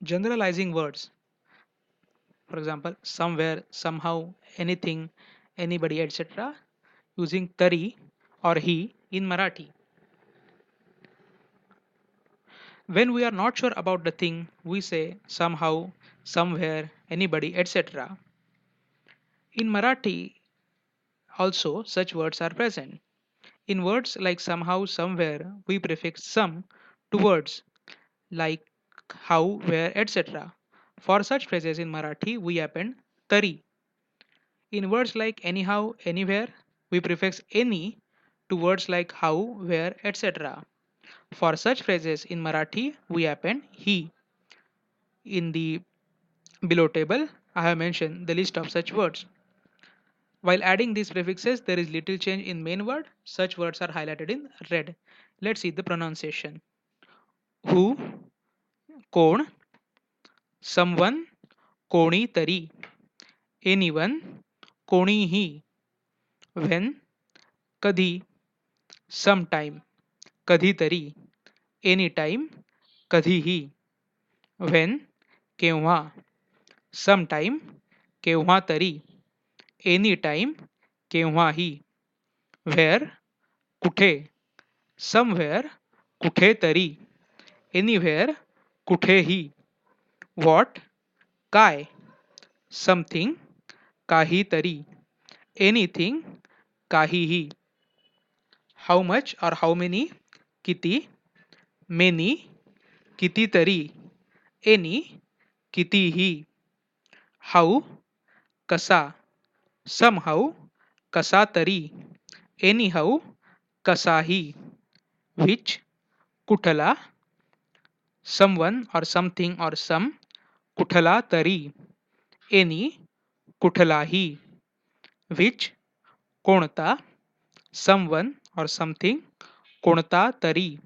Generalizing words, for example, somewhere, somehow, anything, anybody, etc., using tari or he in Marathi. When we are not sure about the thing, we say somehow, somewhere, anybody, etc. In Marathi, also, such words are present. In words like somehow, somewhere, we prefix some to words like how, where, etc. For such phrases in Marathi, we append tari. In words like anyhow, anywhere, we prefix any to words like how, where, etc. For such phrases in Marathi, we append he. In the below table, I have mentioned the list of such words. While adding these prefixes, there is little change in main word. Such words are highlighted in red. Let's see the pronunciation. Who, कोण, someone, कोणीतरी, anyone, कोणीही, when, कधी, sometime, कधीतरी, anytime, कधीही, when, केव्हा, sometime, केव्हा तरी, anytime, केव्हाही, where, कुठे, somewhere, कुठेतरी, anywhere, कुठेही, what, काय, something, काहीतरी, anything, काहीही, how much or how many, किती, many, कितीतरी, any, कितीही, how, कसा, somehow, कसा तरी, anyhow, कसाही, which, कुठला, someone or something or some, कुठला तरी, any, कुठलाही, which, कोणता, someone or something, कोणता तरी,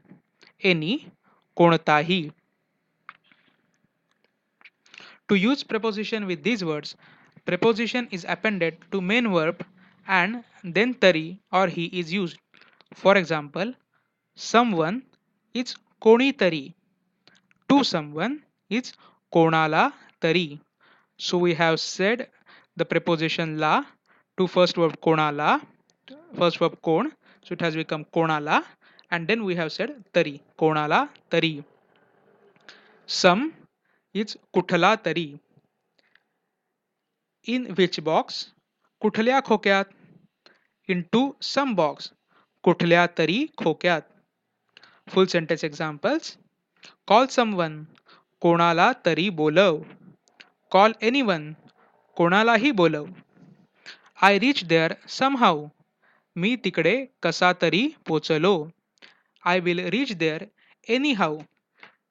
any, कोणताही. To use preposition with these words, preposition is appended to main verb and then tari or he is used. For example, someone is कोणीतरी. To someone is कोणाला तरी. So we have said the preposition la to first verb कोणाला, first verb कोण, so it has become कोणाला, and then we have said तरी, कोणाला तरी. Some is कुठला तरी. In which box? कुठल्या खोक्यात? Into some box. कुठल्या तरी खोक्यात. Full sentence examples. Call someone. कोणाला तरी बोलव. Call anyone. कोणालाही बोलव. I reached there somehow. मी तिकडे कसा तरी पोचलो. I will reach there anyhow.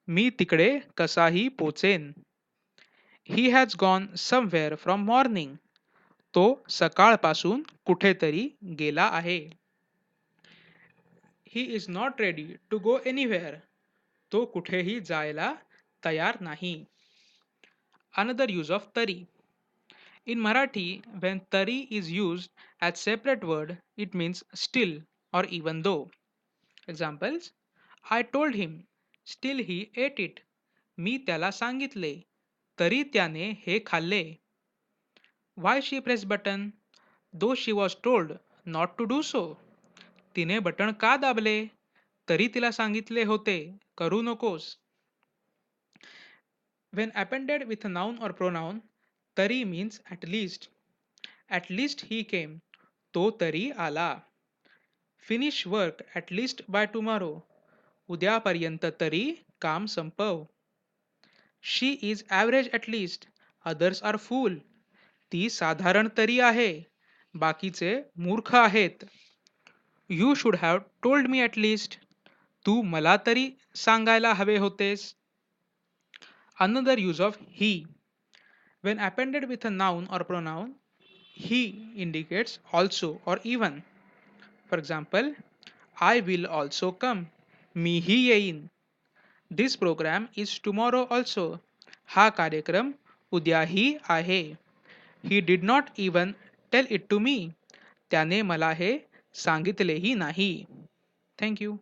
मी तिकडे कसाही पोचेन. He has gone somewhere from morning. तो सकाळपासून कुठेतरी गेला आहे. He is not ready to go anywhere. तो कुठेही जायला तयार नाही. Another use of tari. In Marathi, when tari is used as separate word, it means still or even though. Examples: I told him, still he ate it. मी त्याला सांगितले, तरी त्याने हे खाल्ले. Why she pressed button? Though she was told not to do so. तिने button का दाबले? तरी तिला सांगितले होते, करू नकोस. When appended with a noun or pronoun, tari means at least. At least he came. तो तरी आला. Finish work at least by tomorrow. उद्यापर्यंत तरी काम संपव. She is average at least. Others are fool. ती साधारण तरी आहे. बाकीचे मूर्ख आहेत. You should have told me at least. तू मला तरी सांगायला हवे होतेस. Another use of he. When appended with a noun or pronoun, he indicates also or even. For example, I will also come. मीही येईन. This program is tomorrow also. हा कार्यक्रम उद्याही आहे. He did not even tell it to me. त्याने मला हे सांगितलेही नाही. Thank you.